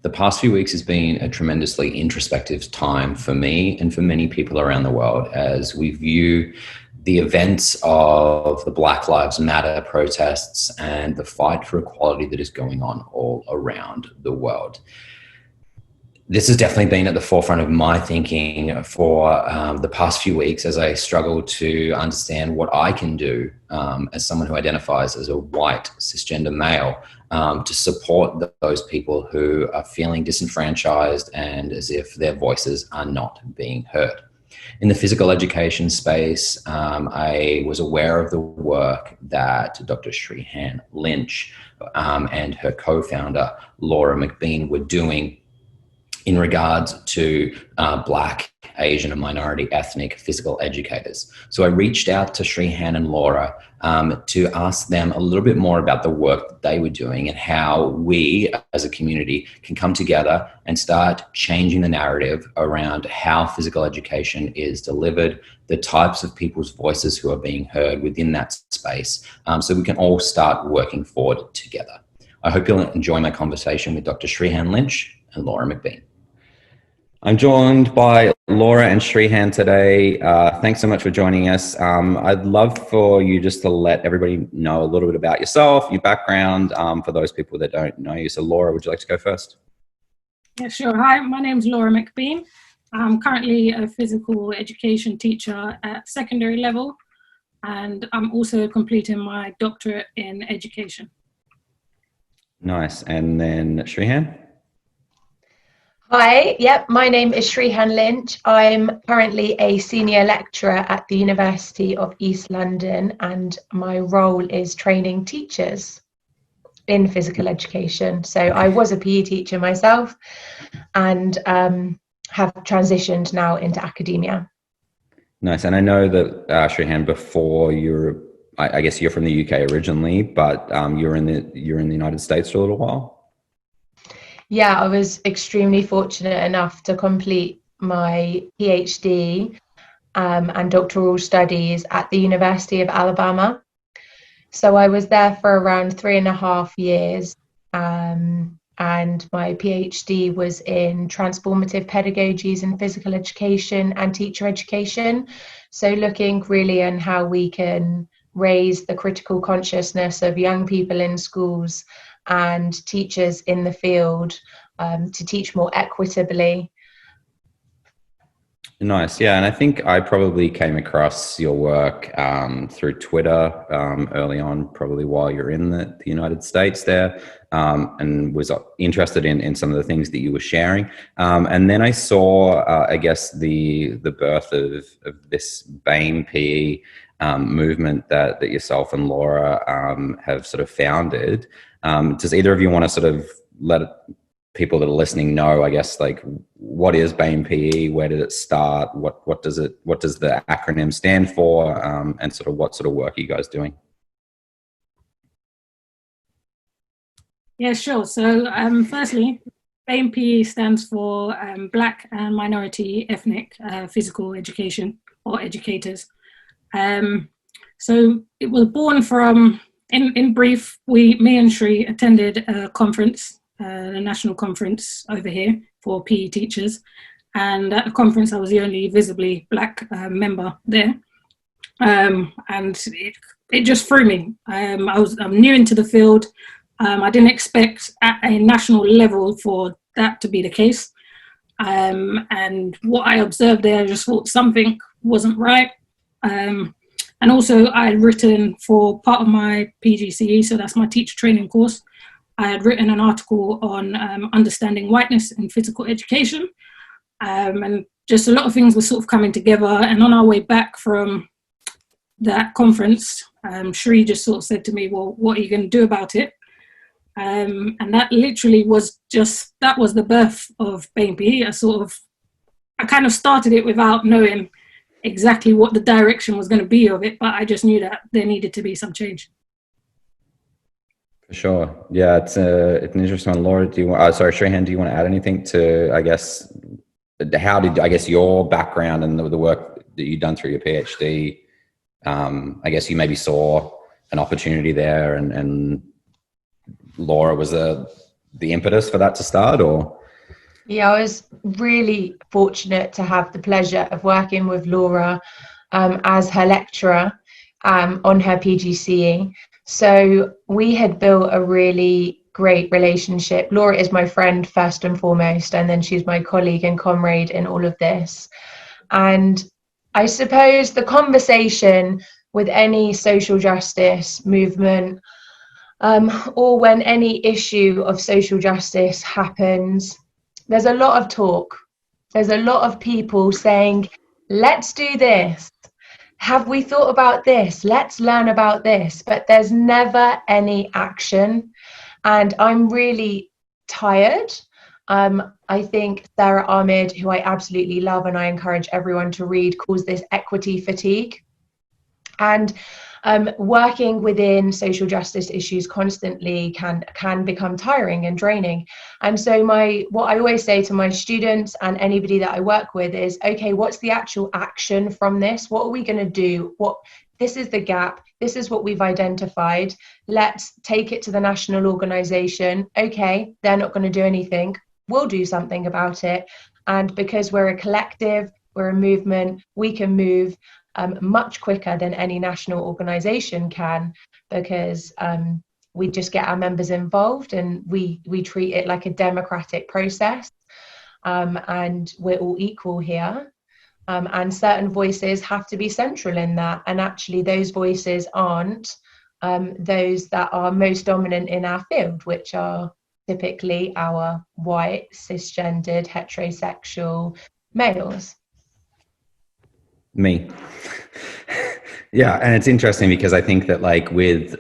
The past few weeks has been a tremendously introspective time for me and for many people around the world as we view the events of the Black Lives Matter protests and the fight for equality that is going on all around the world. This has definitely been at the forefront of my thinking for the past few weeks as I struggle to understand what I can do as someone who identifies as a white cisgender male to support those people who are feeling disenfranchised and as if their voices are not being heard. In the physical education space, I was aware of the work that Dr. Shrehan, Lynch, and her co-founder, Laura McBean, were doing in regards to Black, Asian, and minority ethnic physical educators. So I reached out to Shrehan and Laura to ask them a little bit more about the work that they were doing and how we as a community can come together and start changing the narrative around how physical education is delivered, the types of people's voices who are being heard within that space, so we can all start working forward together. I hope you'll enjoy my conversation with Dr. Shrehan Lynch and Laura McBean. I'm joined by Laura and Shrehan today. Thanks so much for joining us. I'd love for you just to let everybody know a little bit about yourself, your background, for those people that don't know you. So Laura, would you like to go first? Yeah, sure. Hi, my name's Laura McBean. I'm currently a physical education teacher at secondary level, and I'm also completing my doctorate in education. Nice. And then Shrehan? Hi, yep, my name is Shrehan Lynch. I'm currently a senior lecturer at the University of East London, and my role is training teachers in physical education. So I was a PE teacher myself and have transitioned now into academia. Nice. And I know that Shrehan, before I guess you're from the UK originally, but you're in the United States for a little while. Yeah, I was extremely fortunate enough to complete my PhD and doctoral studies at the University of Alabama. So I was there for around 3.5 years, and my PhD was in transformative pedagogies in physical education and teacher education. So looking really on how we can raise the critical consciousness of young people in schools and teachers in the field to teach more equitably. Nice. Yeah. And I think I probably came across your work through Twitter early on, probably while you're in the United States there, and was interested in some of the things that you were sharing. And then I saw, I guess, the birth of this BAME PE movement that yourself and Laura have sort of founded. Does either of you want to sort of let people that are listening know, I guess, like, what is BAME PE? Where did it start? What does the acronym stand for? And sort of what sort of work are you guys doing? Yeah, sure. So firstly, BAME PE stands for Black and Minority Ethnic Physical Education, or educators. So it was born from, in brief, me and Shri attended a conference, a national conference over here for PE teachers. And at the conference, I was the only visibly Black member there. And it just threw me. I'm new into the field. I didn't expect at a national level for that to be the case. And what I observed there, I just thought something wasn't right. And also I had written for part of my PGCE, so that's my teacher training course, I had written an article on understanding whiteness in physical education. And just a lot of things were sort of coming together. And on our way back from that conference, Shri just sort of said to me, well, what are you going to do about it? And that literally was that was the birth of BAME PE. I kind of started it without knowing exactly what the direction was going to be of it, but I just knew that there needed to be some change. For sure. Yeah, it's an interesting one. Laura, Shrehan, do you want to add anything to, I guess, how did, I guess, your background and the work that you've done through your PhD, I guess you maybe saw an opportunity there, and Laura was the the impetus for that to start, or? Yeah, I was really fortunate to have the pleasure of working with Laura as her lecturer on her PGCE. So we had built a really great relationship. Laura is my friend first and foremost, and then she's my colleague and comrade in all of this. And I suppose the conversation with any social justice movement, or when any issue of social justice happens, there's a lot of talk. There's a lot of people saying, let's do this. Have we thought about this? Let's learn about this. But there's never any action. And I'm really tired. I think Sarah Ahmed, who I absolutely love and I encourage everyone to read, calls this equity fatigue. And working within social justice issues constantly can become tiring and draining. And so what I always say to my students and anybody that I work with is, okay, what's the actual action from this? What are we going to do? This is the gap. This is what we've identified. Let's take it to the national organization. Okay, they're not going to do anything. We'll do something about it. And because we're a collective, we're a movement, we can move much quicker than any national organisation can, because we just get our members involved and we treat it like a democratic process, and we're all equal here, and certain voices have to be central in that, and actually those voices aren't those that are most dominant in our field, which are typically our white, cisgendered, heterosexual males. Me. Yeah, and it's interesting because I think that, like, with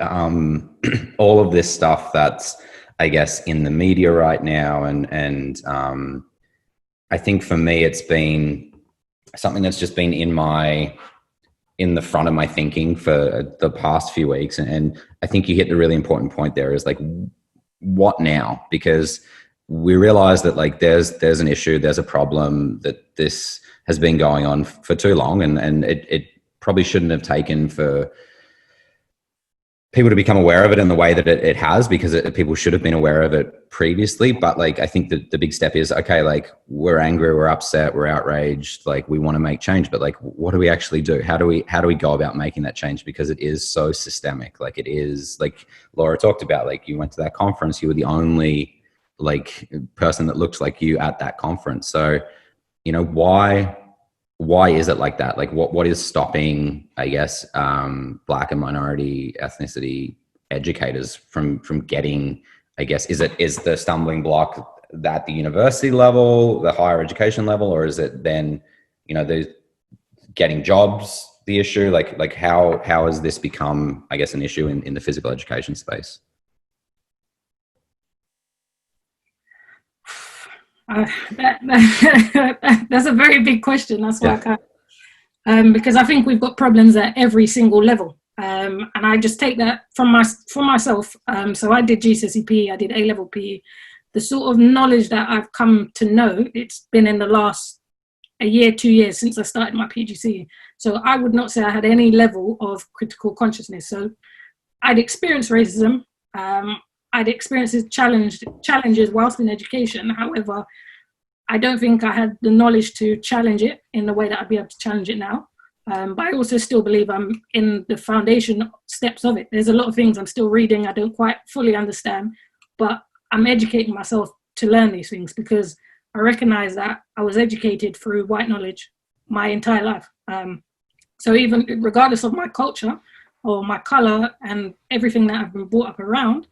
all of this stuff that's, I guess, in the media right now, and I think for me it's been something that's just been in the front of my thinking for the past few weeks, and I think you hit the really important point there, is like, what now? Because we realize that, like, there's an issue, there's a problem, that this has been going on for too long, and it probably shouldn't have taken for people to become aware of it in the way that it has, because people should have been aware of it previously. But, like, I think that the big step is, okay, like, we're angry, we're upset, we're outraged, like, we want to make change, but, like, what do we actually do? How do we go about making that change? Because it is so systemic. Like, it is, like Laura talked about, like, you went to that conference, you were the only, like, person that looked like you at that conference. So, you know, why is it like that? Like, what is stopping, I guess, Black and minority ethnicity educators from getting, I guess, is the stumbling block at the university level, the higher education level, or is it then, you know, the getting jobs the issue? Like how has this become, I guess, an issue in the physical education space? That's a very big question. That's why I can't, because I think we've got problems at every single level, and I just take that from myself. So I did GCSE PE, I did A-level PE. The sort of knowledge that I've come to know, it's been in the last a year, 2 years since I started my PGCE. So I would not say I had any level of critical consciousness. So I'd experienced racism. I'd experienced challenges whilst in education. However, I don't think I had the knowledge to challenge it in the way that I'd be able to challenge it now. But I also still believe I'm in the foundation steps of it. There's a lot of things I'm still reading, I don't quite fully understand, but I'm educating myself to learn these things, because I recognize that I was educated through white knowledge my entire life. So even regardless of my culture or my color and everything that I've been brought up around,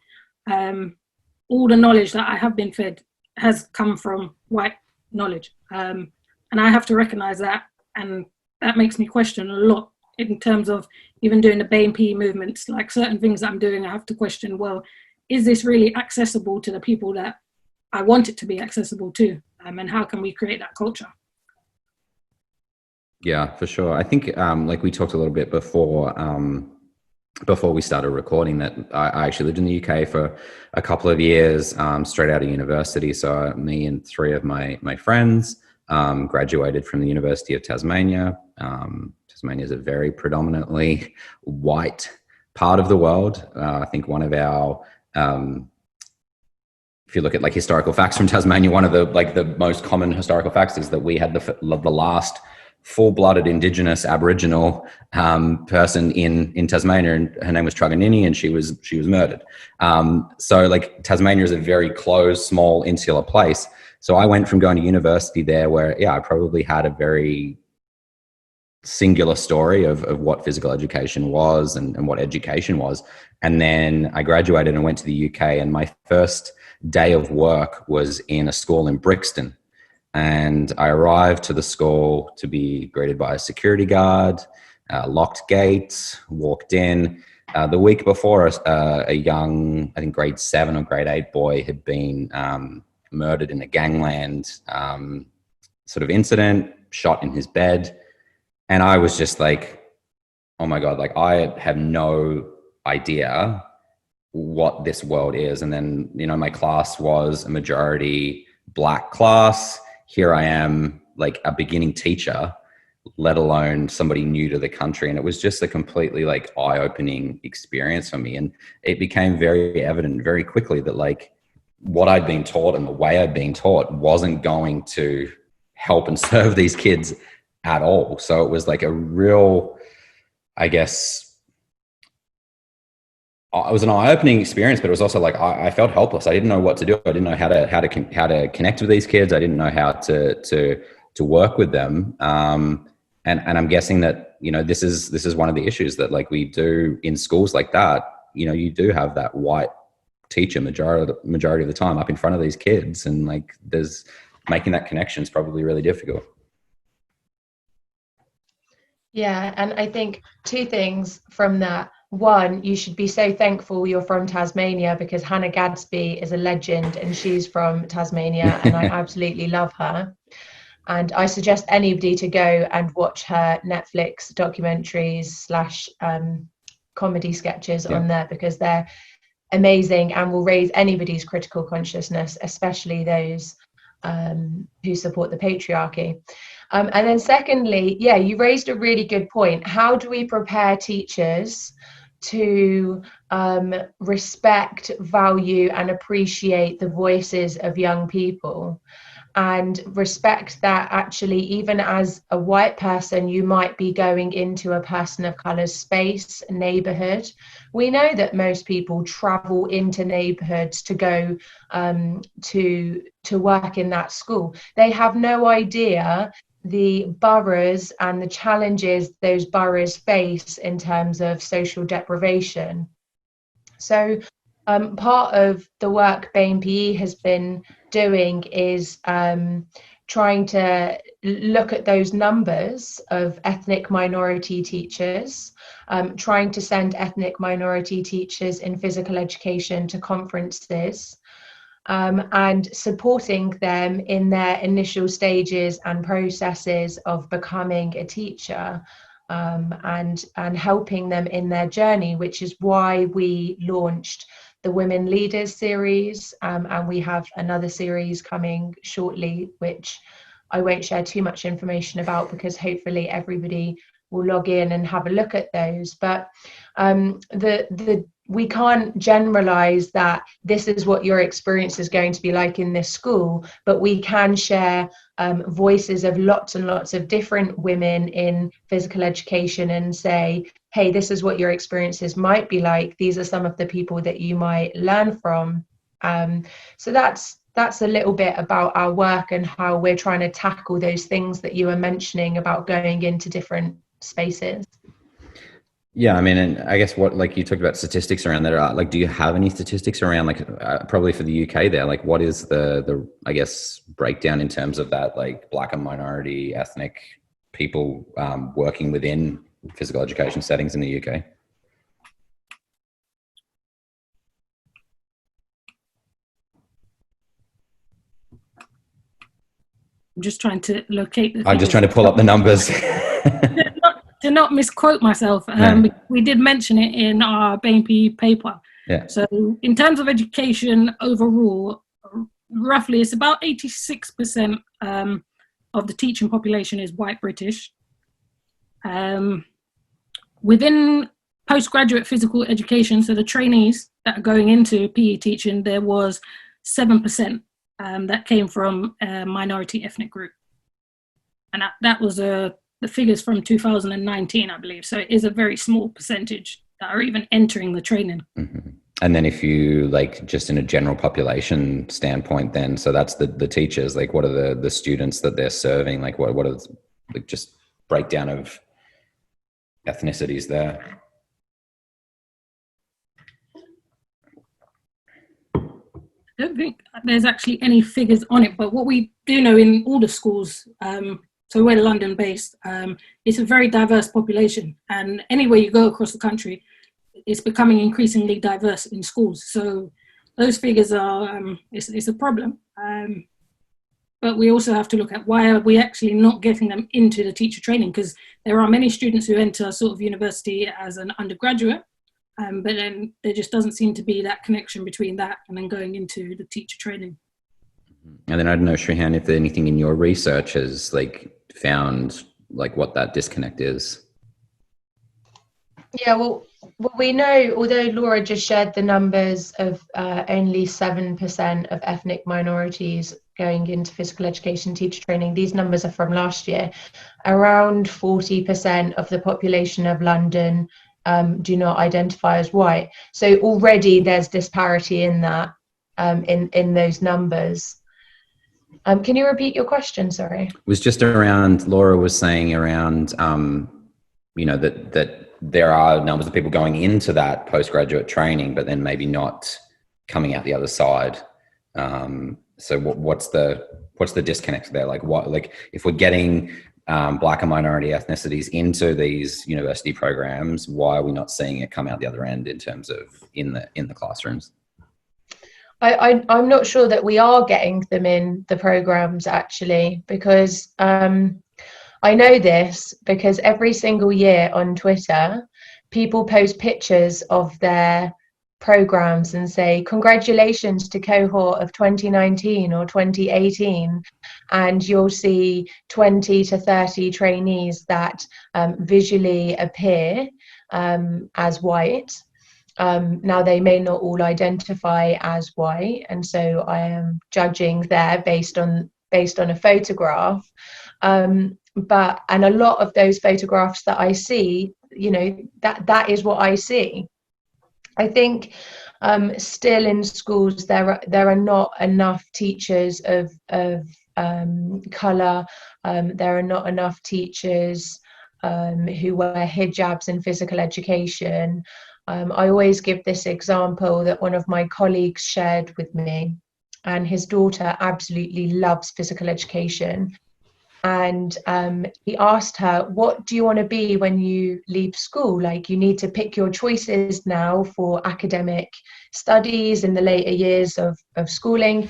all the knowledge that I have been fed has come from white knowledge. And I have to recognize that, and that makes me question a lot in terms of even doing the BAME PE movements. Like, certain things that I'm doing, I have to question, well, is this really accessible to the people that I want it to be accessible to? And how can we create that culture? Yeah, for sure. I think, like we talked a little bit before we started recording, that I actually lived in the UK for a couple of years, straight out of university. So me and three of my friends graduated from the University of Tasmania. Tasmania is a very predominantly white part of the world. I think one of our if you look at like historical facts from Tasmania, one of the most common historical facts is that we had the last full-blooded Indigenous Aboriginal person in Tasmania, and her name was Truganini, and she was murdered. So like Tasmania is a very closed, small, insular place. So I went from going to university there where, I probably had a very singular story of what physical education was and what education was. And then I graduated and went to the UK, and my first day of work was in a school in Brixton. And I arrived to the school to be greeted by a security guard, locked gates, walked in. The week before, a young, I think grade 7 or grade 8 boy had been murdered in a gangland sort of incident, shot in his bed. And I was just like, oh my God, like I have no idea what this world is. And then, my class was a majority Black class. Here I am, like a beginning teacher, let alone somebody new to the country. And it was just a completely like eye-opening experience for me. And it became very evident very quickly that like what I'd been taught and the way I'd been taught wasn't going to help and serve these kids at all. So it was like a real, I guess, it was an eye-opening experience, but it was also like I felt helpless. I didn't know what to do. I didn't know how to connect with these kids. I didn't know how to work with them. And I'm guessing that this is one of the issues that like we do in schools like that. You do have that white teacher majority of the time up in front of these kids, and like there's making that connection is probably really difficult. Yeah, and I think two things from that. One, you should be so thankful you're from Tasmania, because Hannah Gadsby is a legend and she's from Tasmania and I absolutely love her. And I suggest anybody to go and watch her Netflix documentaries / comedy sketches on there, because they're amazing and will raise anybody's critical consciousness, especially those who support the patriarchy. And then secondly, you raised a really good point. How do we prepare teachers to respect, value and appreciate the voices of young people, and respect that actually even as a white person you might be going into a person of colour's space, neighbourhood. We know that most people travel into neighbourhoods to go to work in that school. They have no idea the boroughs and the challenges those boroughs face in terms of social deprivation. So part of the work BAME PE has been doing is trying to look at those numbers of ethnic minority teachers, trying to send ethnic minority teachers in physical education to conferences, and supporting them in their initial stages and processes of becoming a teacher, and helping them in their journey, which is why we launched the Women Leaders series, and we have another series coming shortly, which I won't share too much information about because hopefully everybody will log in and have a look at those. But we can't generalize that this is what your experience is going to be like in this school, but we can share voices of lots and lots of different women in physical education and say, hey, this is what your experiences might be like. These are some of the people that you might learn from. So that's a little bit about our work and how we're trying to tackle those things that you were mentioning about going into different spaces. Yeah, I mean, and I guess what, like you talked about statistics around that, like, do you have any statistics around, like, probably for the UK there, like what is the I guess, breakdown in terms of that, like Black and minority ethnic people working within physical education settings in the UK? I'm just trying to locate the I'm just trying to pull up the numbers. To not misquote myself, we did mention it in our BAME PE paper. Yeah. So in terms of education overall, roughly it's about 86% of the teaching population is white British. Within postgraduate physical education, so the trainees that are going into PE teaching, there was 7% that came from a minority ethnic group. And that was the figures from 2019, I believe. So it is a very small percentage that are even entering the training. Mm-hmm. And then if you like just in a general population standpoint, then so that's the teachers, like what are the students that they're serving? Like what are like just breakdown of ethnicities there? I don't think there's actually any figures on it, but what we do know in all the schools, so we're London based, it's a very diverse population, and anywhere you go across the country, it's becoming increasingly diverse in schools. So those figures are, it's a problem. But we also have to look at why are we actually not getting them into the teacher training, because there are many students who enter sort of university as an undergraduate, but then there just doesn't seem to be that connection between that and then going into the teacher training. And then I don't know, Shrehan, if there's anything in your research has like found like what that disconnect is. Yeah, well, we know, although Laura just shared the numbers of only 7% of ethnic minorities going into physical education teacher training, these numbers are from last year. Around 40% of the population of London do not identify as white. So already there's disparity in that, in those numbers. Can you repeat your question? Sorry. It was just around, Laura was saying around, you know, that there are numbers of people going into that postgraduate training, but then maybe not coming out the other side. So what's the disconnect there? Like what, like if we're getting Black and minority ethnicities into these university programs, why are we not seeing it come out the other end in terms of in the classrooms? I'm not sure that we are getting them in the programs actually, because I know this because every single year on Twitter, people post pictures of their programs and say, congratulations to cohort of 2019 or 2018. And you'll see 20 to 30 trainees that visually appear as white. Now, they may not all identify as white, and so I am judging there based on a photograph. But a lot of those photographs that I see, that is what I see. I think still in schools there are not enough teachers of colour. There are not enough teachers who wear hijabs in physical education. I always give this example that one of my colleagues shared with me, and his daughter absolutely loves physical education. And he asked her, what do you want to be when you leave school? Like, you need to pick your choices now for academic studies in the later years of schooling.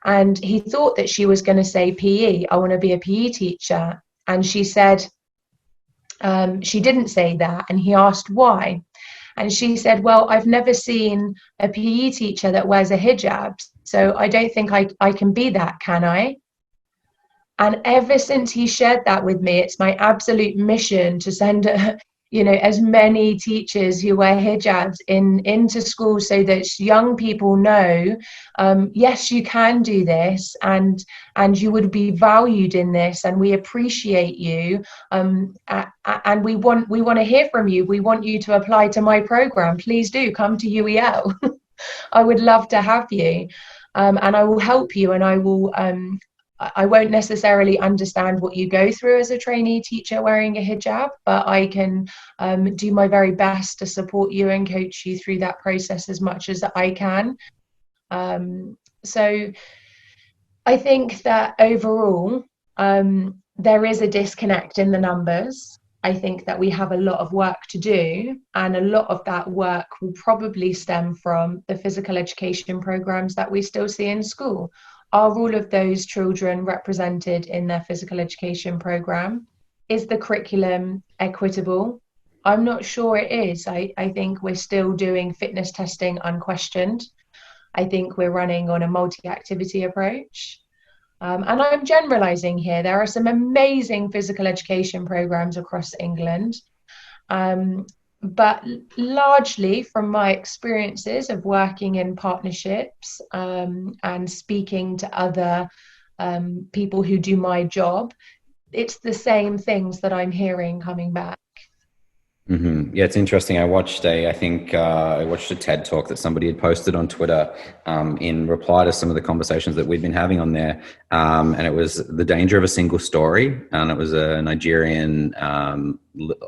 And he thought that she was going to say PE. I want to be a PE teacher. And she said, she didn't say that. And he asked why. And she said, well, I've never seen a PE teacher that wears a hijab, so I don't think I can be that, can I? And ever since he shared that with me, it's my absolute mission to send, as many teachers who wear hijabs into schools so that young people know, yes, you can do this, and you would be valued in this, and we appreciate you, and we want to hear from you. We want you to apply to my program. Please do come to UEL. I would love to have you, and I will help you, and I won't necessarily understand what you go through as a trainee teacher wearing a hijab, but I can do my very best to support you and coach you through that process as much as I can. So I think that overall, there is a disconnect in the numbers. I think that we have a lot of work to do, and a lot of that work will probably stem from the physical education programs that we still see in school. Are all of those children represented in their physical education program? Is the curriculum equitable? I'm not sure it is. I think we're still doing fitness testing unquestioned. I think we're running on a multi-activity approach. And I'm generalizing here. There are some amazing physical education programs across England. But largely from my experiences of working in partnerships and speaking to other people who do my job, it's the same things that I'm hearing coming back. Mm-hmm. Yeah, it's interesting. I watched a TED talk that somebody had posted on Twitter in reply to some of the conversations that we've been having on there. And it was the danger of a single story. And it was a Nigerian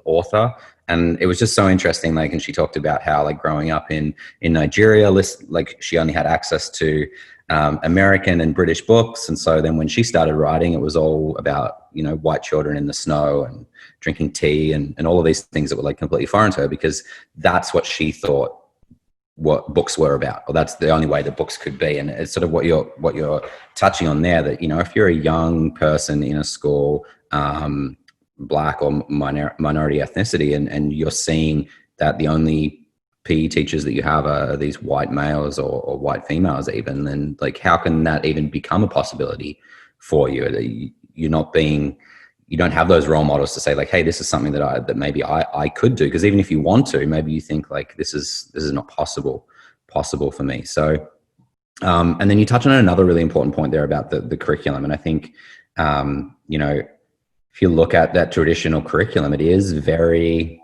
author. And it was just so interesting. Like, and she talked about how, like, growing up in Nigeria, like, she only had access to American and British books. And so then when she started writing, it was all about, you know, white children in the snow and drinking tea and all of these things that were like completely foreign to her, because that's what she thought what books were about, or that's the only way that books could be. And it's sort of what you're touching on there, that, you know, if you're a young person in a school, black or minority ethnicity, and you're seeing that the only PE teachers that you have are these white males or white females even, then, like, how can that even become a possibility for you? That you don't have those role models to say, like, hey, this is something that maybe I could do. Because even if you want to, maybe you think, like, this is not possible for me. So, and then you touch on another really important point there about the curriculum. And I think, you know, if you look at that traditional curriculum, it is very,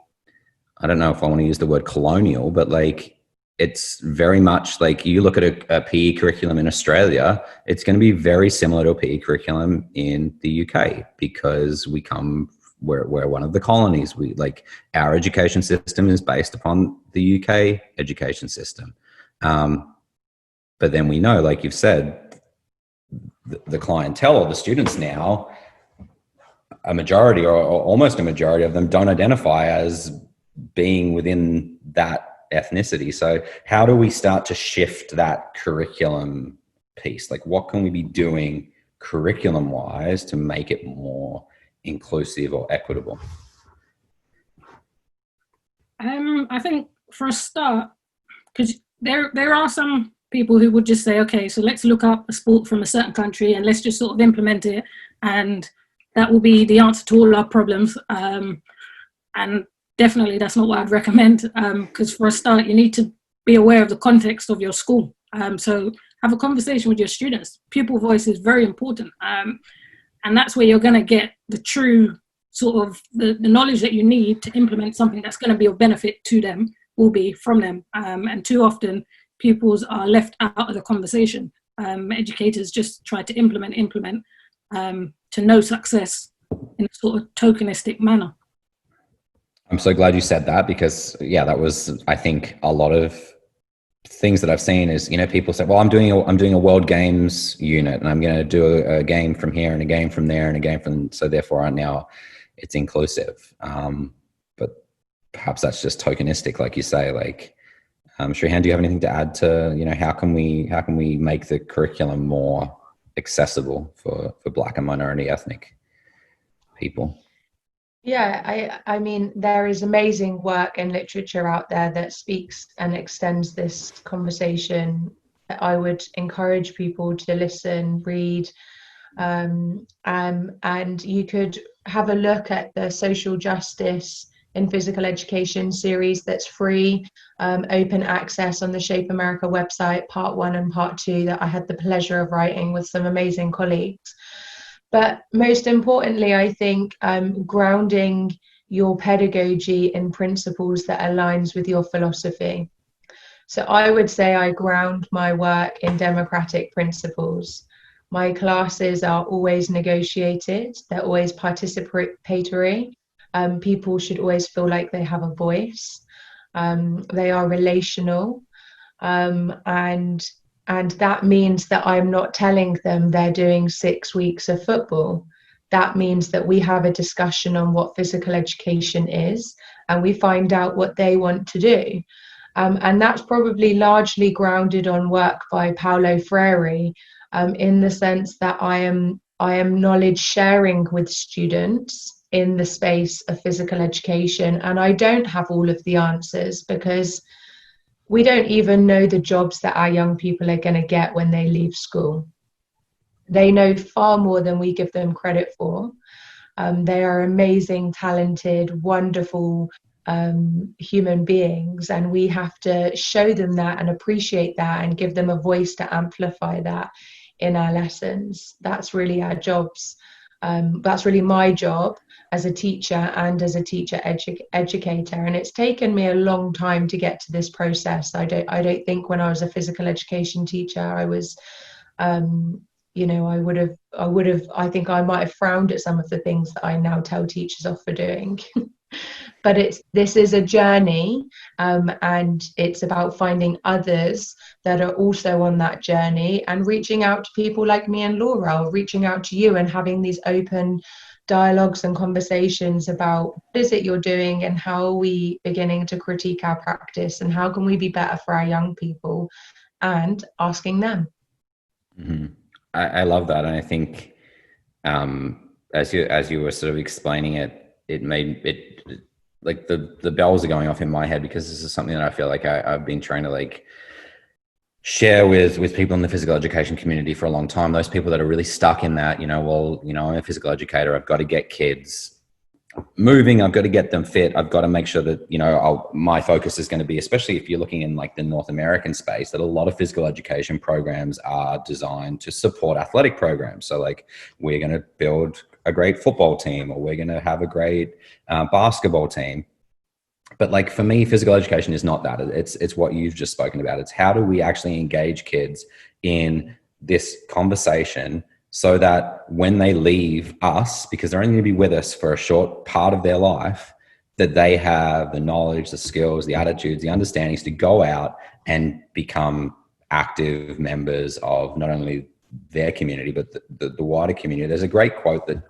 I don't know if I want to use the word colonial, but, like, it's very much like, you look at a PE curriculum in Australia, it's going to be very similar to a PE curriculum in the UK, because we're one of the colonies. Our education system is based upon the UK education system. But then we know, like you've said, the clientele or the students now, a majority or almost a majority of them don't identify as being within that ethnicity. So how do we start to shift that curriculum piece? Like, what can we be doing curriculum wise to make it more inclusive or equitable? I think for a start, because there are some people who would just say, okay, so let's look up a sport from a certain country and let's just sort of implement it, and that will be the answer to all our problems. And definitely that's not what I'd recommend, because for a start, you need to be aware of the context of your school. So have a conversation with your students. Pupil voice is very important. And that's where you're going to get the true sort of the knowledge that you need to implement something that's going to be of benefit to them, will be from them. And too often, pupils are left out of the conversation. Educators just try to implement to no success in a sort of tokenistic manner. I'm so glad you said that, because, yeah, that was, I think, a lot of things that I've seen is, you know, people say, well, I'm doing a World Games unit, and I'm going to do a game from here and a game from there and a game from, so therefore now it's inclusive. But perhaps that's just tokenistic, like you say. Like, Shrehan, do you have anything to add to, you know, how can we make the curriculum more accessible for Black and minority ethnic people? Yeah, I mean, there is amazing work and literature out there that speaks and extends this conversation. I would encourage people to listen, read, and you could have a look at the social justice in physical education series that's free, open access on the Shape America website, part 1 and part 2, that I had the pleasure of writing with some amazing colleagues. But most importantly, I think grounding your pedagogy in principles that aligns with your philosophy. So I would say I ground my work in democratic principles. My classes are always negotiated. They're always participatory. People should always feel like they have a voice. They are relational. And that means that I'm not telling them they're doing 6 weeks of football. That means that we have a discussion on what physical education is, and we find out what they want to do. And that's probably largely grounded on work by Paulo Freire, in the sense that I am knowledge sharing with students in the space of physical education, and I don't have all of the answers, because we don't even know the jobs that our young people are going to get when they leave school. They know far more than we give them credit for. They are amazing, talented, wonderful human beings, and we have to show them that and appreciate that and give them a voice to amplify that in our lessons. That's really our jobs. That's really my job as a teacher and as a teacher educator. And it's taken me a long time to get to this process. I don't think when I was a physical education teacher, I was, you know, I think I might have frowned at some of the things that I now tell teachers off for doing. But this is a journey, and it's about finding others that are also on that journey and reaching out to people like me and Laura, or reaching out to you and having these open dialogues and conversations about what is it you're doing and how are we beginning to critique our practice and how can we be better for our young people, and asking them. Mm-hmm. I love that. And I think as you were sort of explaining it, it made it like the bells are going off in my head, because this is something that I feel like I've been trying to like share with people in the physical education community for a long time. Those people that are really stuck in that, you know, well, you know, I'm a physical educator, I've got to get kids moving, I've got to get them fit, I've got to make sure that, you know, my focus is going to be, especially if you're looking in like the North American space, that a lot of physical education programs are designed to support athletic programs. So like, we're going to build a great football team, or we're going to have a great basketball team. But like for me, physical education is not that. It's what you've just spoken about. It's how do we actually engage kids in this conversation so that when they leave us, because they're only going to be with us for a short part of their life, that they have the knowledge, the skills, the attitudes, the understandings to go out and become active members of not only their community, but the wider community. There's a great quote that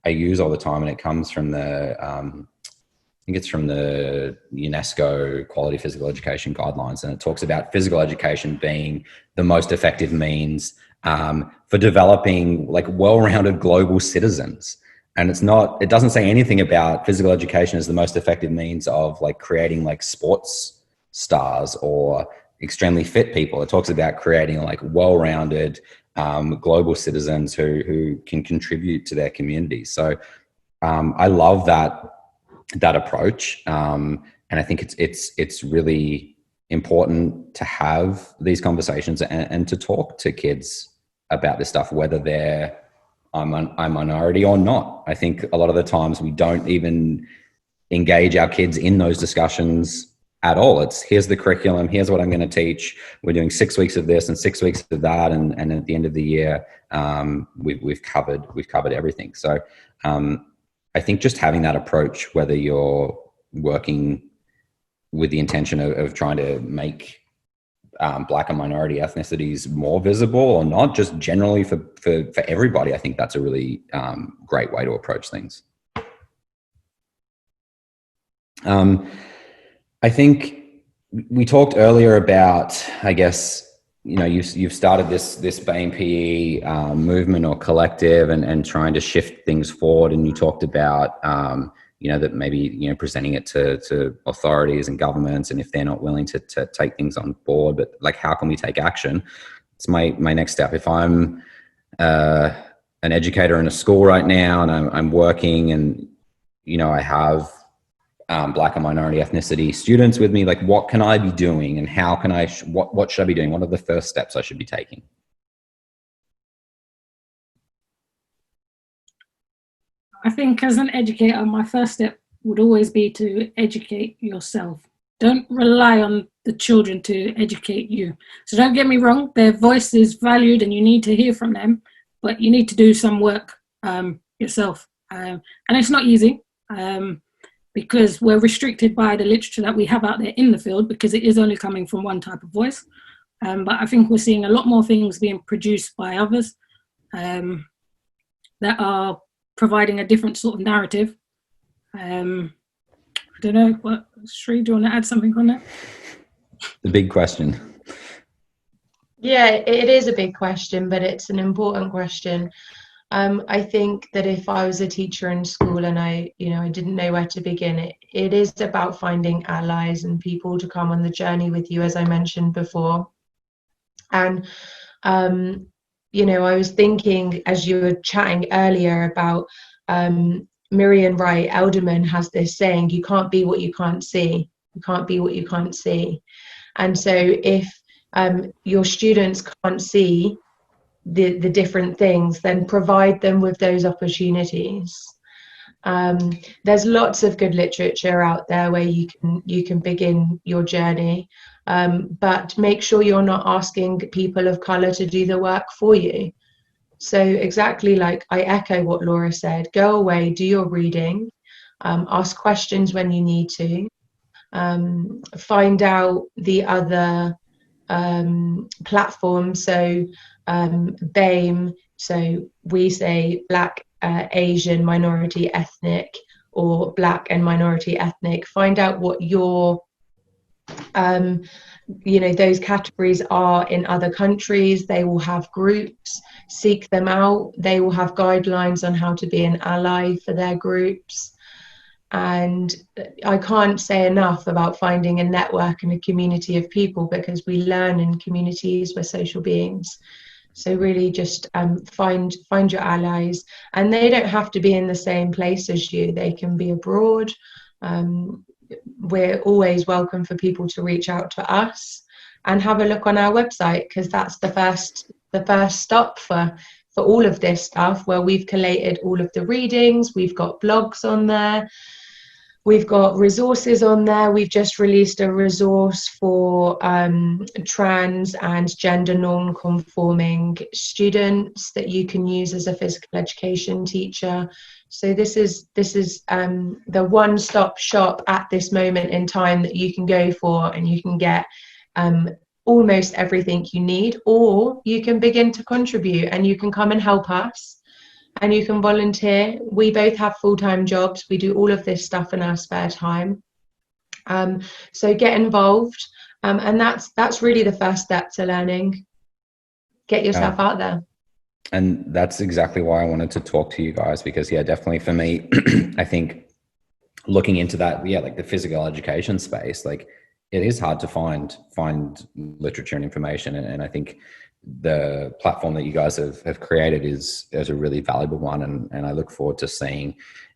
I use all the time, and it comes from I think it's from the UNESCO Quality Physical Education Guidelines, and it talks about physical education being the most effective means for developing like well-rounded global citizens. And it doesn't say anything about physical education as the most effective means of like creating like sports stars or extremely fit people. It talks about creating like well-rounded global citizens who can contribute to their communities. So I love that approach, and I think it's really important to have these conversations and to talk to kids about this stuff, whether they're a minority or not. I think a lot of the times we don't even engage our kids in those discussions at all. It's here's the curriculum, here's what I'm going to teach. We're doing 6 weeks of this and 6 weeks of that, and at the end of the year, we've covered everything. So I think just having that approach, whether you're working with the intention of trying to make Black and minority ethnicities more visible or not, just generally for everybody, I think that's a really great way to approach things. I think we talked earlier about, I guess, you know, you've started this BAME PE movement or collective and trying to shift things forward. And you talked about, you know, that maybe, you know, presenting it to authorities and governments, and if they're not willing to take things on board, but like, how can we take action? It's my next step. If I'm an educator in a school right now and I'm working, and, you know, I have Black and minority ethnicity students with me, like, what can I be doing, and how can I, what should I be doing? What are the first steps I should be taking? I think as an educator, my first step would always be to educate yourself. Don't rely on the children to educate you. So don't get me wrong, their voice is valued and you need to hear from them, but you need to do some work yourself. And it's not easy. Because we're restricted by the literature that we have out there in the field, because it is only coming from one type of voice. But I think we're seeing a lot more things being produced by others that are providing a different sort of narrative. I don't know, what, Shree, do you want to add something on that? The big question. Yeah, it is a big question, but it's an important question. I think that if I was a teacher in school and I didn't know where to begin, it is about finding allies and people to come on the journey with you, as I mentioned before. And, you know, I was thinking as you were chatting earlier about Miriam Wright Elderman has this saying, you can't be what you can't see. You can't be what you can't see. And so if your students can't see the different things, then provide them with those opportunities. There's lots of good literature out there where you can begin your journey, but make sure you're not asking people of colour to do the work for you. So exactly, like, I echo what Laura said, go away, do your reading, ask questions when you need to, find out the other platforms. So BAME, so we say Black, Asian, minority ethnic, or Black and minority ethnic. Find out what your those categories are in other countries. They will have groups, seek them out. They will have guidelines on how to be an ally for their groups. And I can't say enough about finding a network and a community of people, because we learn in communities, we're social beings. So really just find your allies, and they don't have to be in the same place as you. They can be abroad. We're always welcome for people to reach out to us, and have a look on our website, because that's the first stop for all of this stuff, where we've collated all of the readings. We've got blogs on there. We've got resources on there. We've just released a resource for trans and gender non-conforming students that you can use as a physical education teacher. So this is the one-stop shop at this moment in time that you can go for, and you can get almost everything you need, or you can begin to contribute and you can come and help us. And you can volunteer. We both have full-time jobs. We do all of this stuff in our spare time. So get involved. And that's really the first step to learning. Get yourself out there. And that's exactly why I wanted to talk to you guys, because definitely for me, I think looking into that, like the physical education space, like it is hard to find literature and information. And I think the platform that you guys have created is a really valuable one, and I look forward to seeing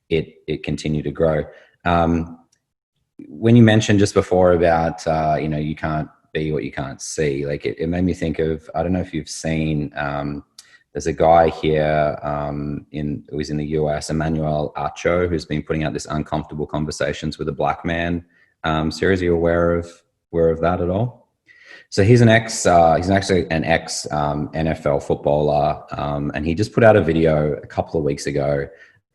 it continue to grow. When you mentioned just before about you can't be what you can't see, like it made me think of, I don't know if you've seen, there's a guy here who's in the US, Emmanuel Acho, who's been putting out this Uncomfortable Conversations with a Black Man series. Are you aware of that at all? So he's actually an ex NFL footballer, and he just put out a video a couple of weeks ago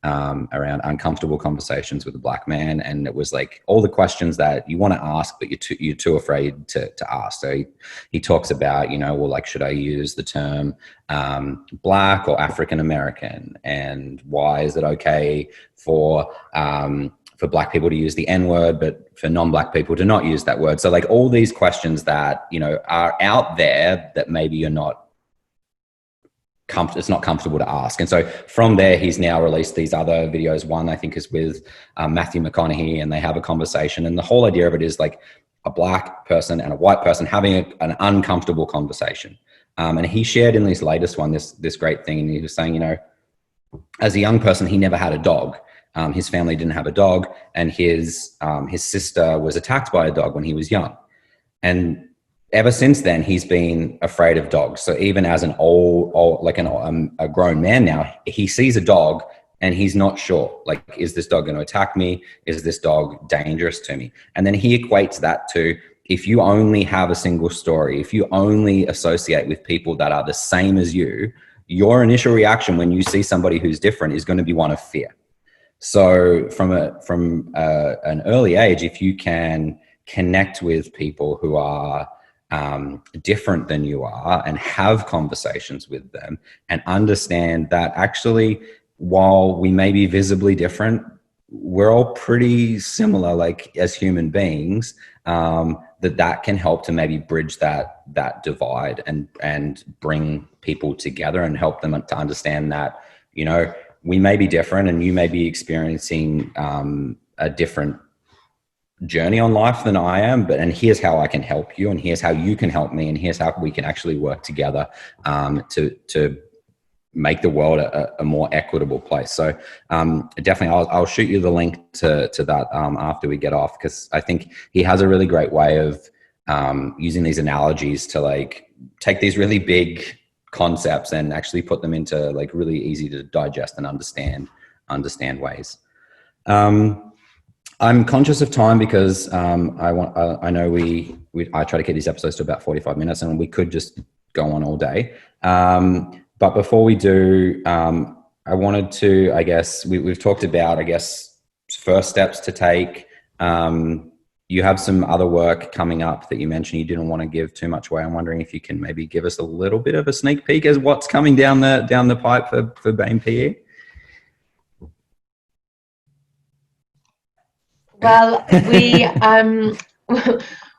around uncomfortable conversations with a Black man, and it was like all the questions that you want to ask, but you're too afraid to ask. So he talks about, like, should I use the term Black or African American, and why is it okay for Black people to use the N-word, but for non-Black people to not use that word. So like all these questions that, are out there that maybe you're not it's not comfortable to ask. And so from there, he's now released these other videos. One, I think, is with Matthew McConaughey, and they have a conversation. And the whole idea of it is like a Black person and a white person having an uncomfortable conversation. And he shared in this latest one, this great thing. And he was saying, as a young person, he never had a dog. His family didn't have a dog, and his sister was attacked by a dog when he was young. And ever since then, he's been afraid of dogs. So even as an a grown man now, he sees a dog and he's not sure, like, is this dog going to attack me? Is this dog dangerous to me? And then he equates that to, if you only have a single story, if you only associate with people that are the same as you, your initial reaction when you see somebody who's different is going to be one of fear. So from an early age, if you can connect with people who are different than you are and have conversations with them and understand that actually, while we may be visibly different, we're all pretty similar, like as human beings, that can help to maybe bridge that divide and bring people together and help them to understand that, we may be different and you may be experiencing a different journey on life than I am, and here's how I can help you, and here's how you can help me, and here's how we can actually work together to make the world a more equitable place. So definitely I'll shoot you the link to that after we get off, because I think he has a really great way of using these analogies to like take these really big concepts and actually put them into like really easy to digest and understand ways. I'm conscious of time because I know I try to keep these episodes to about 45 minutes, and we could just go on all day. But before we do, I wanted to, I guess, we've talked about, I guess, first steps to take. You have some other work coming up that you mentioned you didn't want to give too much away. I'm wondering if you can maybe give us a little bit of a sneak peek as what's coming down the pipe for BAME PE. Well,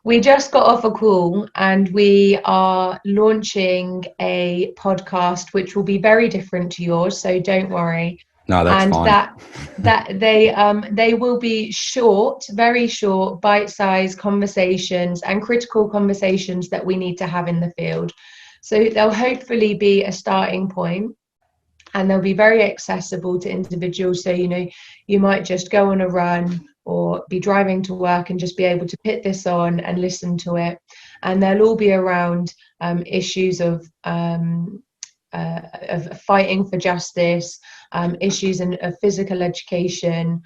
we just got off a call and we are launching a podcast which will be very different to yours, so don't worry. No, that's fine. That they will be short, very short, bite-sized conversations and critical conversations that we need to have in the field. So they'll hopefully be a starting point, and they'll be very accessible to individuals. So, you know, you might just go on a run or be driving to work and just be able to put this on and listen to it. And they'll all be around issues of fighting for justice, issues of physical education,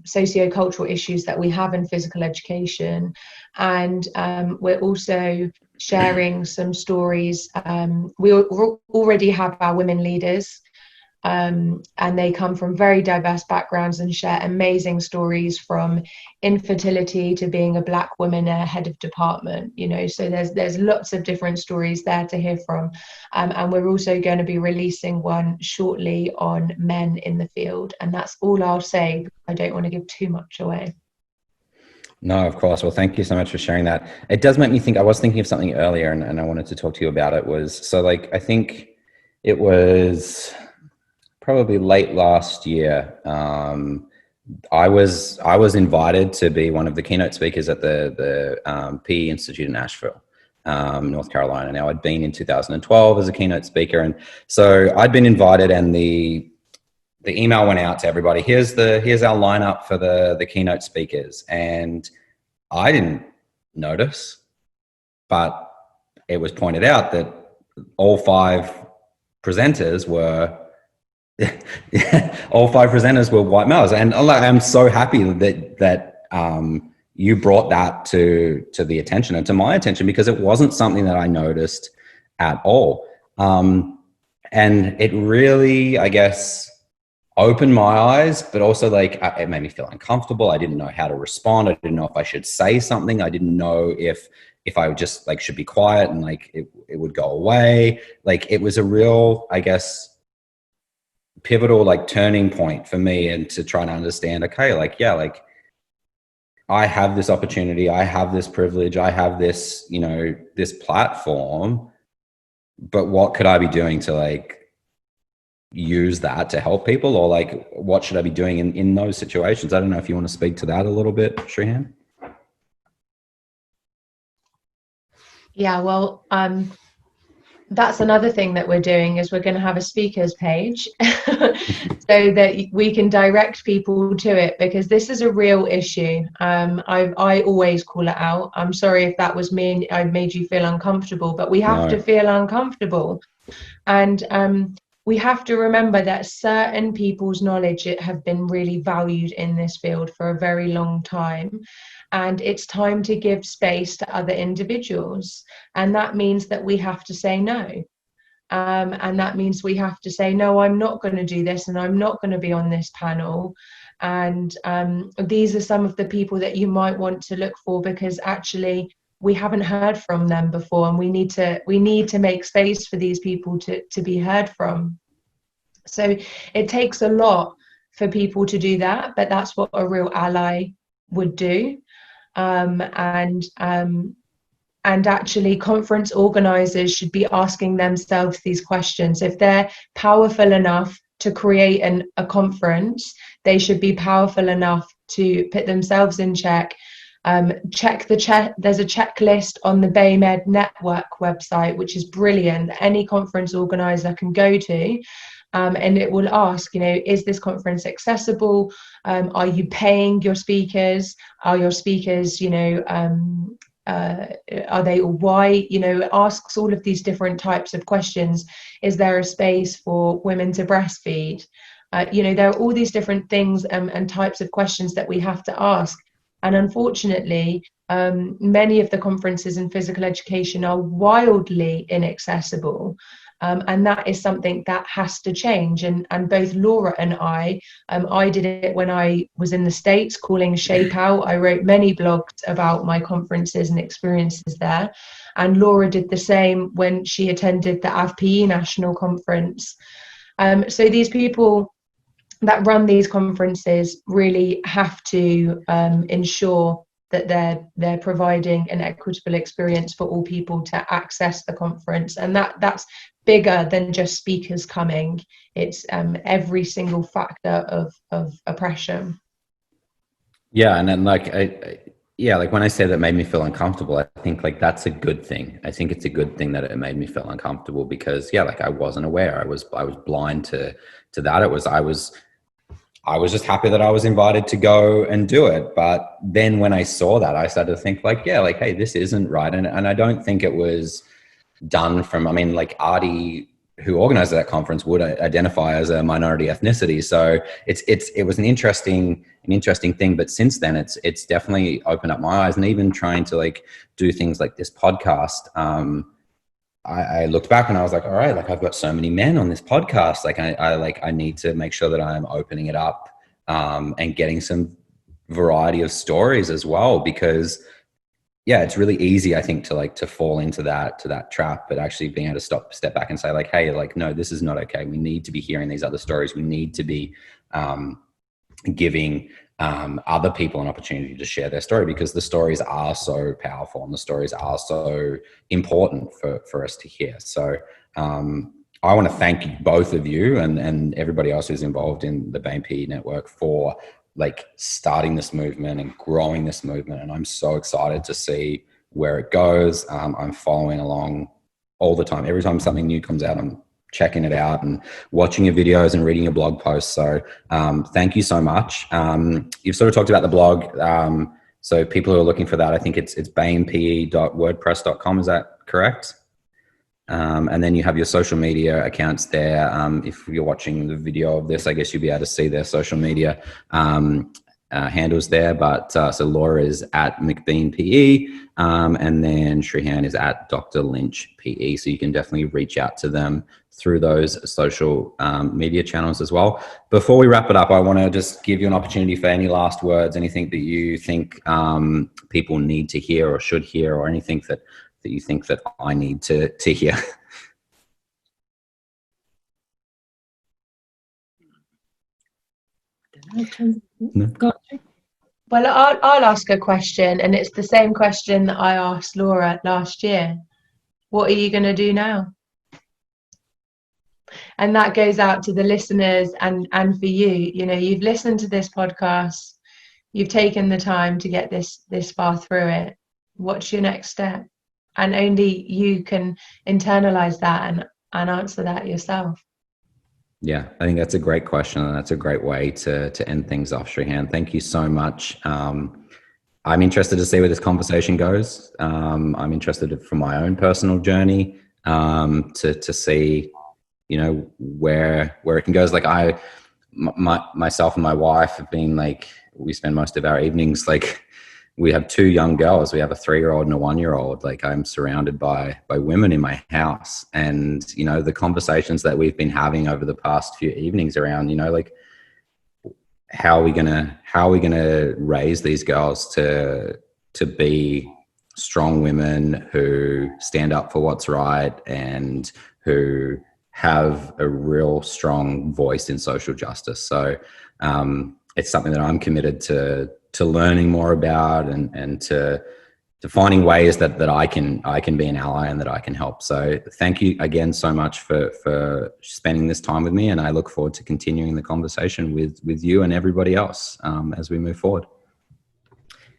socio-cultural issues that we have in physical education. And we're also sharing some stories. We already have our women leaders, and they come from very diverse backgrounds and share amazing stories, from infertility to being a Black woman a head of department, you know. So there's lots of different stories there to hear from, and we're also going to be releasing one shortly on men in the field, and that's all I'll say. I don't want to give too much away. No, of course. Well, thank you so much for sharing that. It does make me think, I was thinking of something earlier and I wanted to talk to you about it. I think it was probably late last year. I was invited to be one of the keynote speakers at the PE Institute in Asheville, North Carolina. Now, I'd been in 2012 as a keynote speaker, and so I'd been invited, and the email went out to everybody. Here's our lineup for the keynote speakers, and I didn't notice, but it was pointed out that all five presenters were white males, and I'm so happy that you brought that to the attention and to my attention, because it wasn't something that I noticed at all, and it really, I guess, opened my eyes, but also like it made me feel uncomfortable. I didn't know how to respond. I didn't know if I should say something. I didn't know if I would just like should be quiet and like it would go away. Like it was a real, I guess, pivotal like turning point for me, and to try to understand, okay, like, yeah, like I have this opportunity, I have this privilege, I have this, you know, this platform, but what could I be doing to like use that to help people, or like what should I be doing in those situations? I don't know if you want to speak to that a little bit, Shrehan. Yeah, well, that's another thing that we're doing, is we're going to have a speakers page so that we can direct people to it, because this is a real issue. I always call it out. I'm sorry if that was me and I made you feel uncomfortable, but we have to feel uncomfortable. And we have to remember that certain people's knowledge have been really valued in this field for a very long time. And it's time to give space to other individuals. And that means that we have to say no. And that means we have to say, no, I'm not going to do this, and I'm not going to be on this panel. And these are some of the people that you might want to look for, because actually we haven't heard from them before, and we need to make space for these people to be heard from. So it takes a lot for people to do that, but that's what a real ally would do. And actually conference organizers should be asking themselves these questions. If they're powerful enough to create a conference, they should be powerful enough to put themselves in check Check there's a checklist on the BAME Ed network website, which is brilliant, that any conference organizer can go to. And it will ask, is this conference accessible? Are you paying your speakers? Are your speakers, are they all white? It asks all of these different types of questions. Is there a space for women to breastfeed? There are all these different things and types of questions that we have to ask. And unfortunately, many of the conferences in physical education are wildly inaccessible. And that is something that has to change. And both Laura and I did it when I was in the States calling Shape Out. I wrote many blogs about my conferences and experiences there. And Laura did the same when she attended the AVPE National Conference. So these people that run these conferences really have to ensure that they're providing an equitable experience for all people to access the conference, and that's bigger than just speakers coming. It's every single factor of oppression. Yeah, and then like when I say that made me feel uncomfortable, I think like that's a good thing. I think it's a good thing that it made me feel uncomfortable because I wasn't aware. I was blind to that. I was just happy that I was invited to go and do it. But then when I saw that, I started to think hey, this isn't right. And I don't think it was done from, Artie, who organized that conference, would identify as a minority ethnicity. So it was an interesting thing. But since then, it's definitely opened up my eyes. And even trying to do things like this podcast, I looked back and I was like, all right, I've got so many men on this podcast. I need to make sure that I'm opening it up and getting some variety of stories as well, because it's really easy, I think, to fall into that trap, but actually being able to step back and say hey, no, this is not okay. We need to be hearing these other stories. We need to be giving other people an opportunity to share their story, because the stories are so powerful and the stories are so important for us to hear. So I want to thank both of you and everybody else who's involved in the BAME PE network for starting this movement and growing this movement. And I'm so excited to see where it goes. I'm following along all the time. Every time something new comes out, I'm checking it out and watching your videos and reading your blog posts. So thank you so much. You've sort of talked about the blog. So people who are looking for that, I think it's bamepe.wordpress.com. Is that correct? And then you have your social media accounts there. If you're watching the video of this, I guess you'll be able to see their social media handles there. But so Laura is at McBean PE, and then Shrehan is at Dr. Lynch PE. So you can definitely reach out to them through those social media channels as well. Before we wrap it up, I want to just give you an opportunity for any last words, anything that you think people need to hear or should hear, or anything that you think that I need to hear. No. Well, I'll ask a question, and it's the same question that I asked Laura last year. What are you going to do now? And that goes out to the listeners and for you. You've listened to this podcast, you've taken the time to get this far through it. What's your next step? And only you can internalize that and answer that yourself. Yeah, I think that's a great question, and that's a great way to end things off, Shrehan. Thank you so much. I'm interested to see where this conversation goes. I'm interested from my own personal journey to see, where it can go. Myself and my wife have been we spend most of our evenings we have two young girls. We have a 3-year-old and a 1-year-old. I'm surrounded by women in my house, and the conversations that we've been having over the past few evenings around how are we gonna raise these girls to be strong women who stand up for what's right and who have a real strong voice in social justice. So it's something that I'm committed to learning more about and to finding ways that I can be an ally and that I can help. So thank you again so much for spending this time with me, and I look forward to continuing the conversation with you and everybody else as we move forward.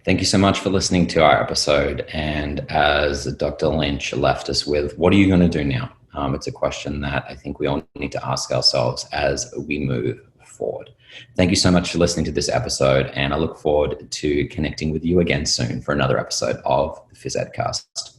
Thank you so much for listening to our episode. And as Dr. Lynch left us with, what are you going to do now? It's a question that I think we all need to ask ourselves as we move forward. Thank you so much for listening to this episode, and I look forward to connecting with you again soon for another episode of the PhysEdcast.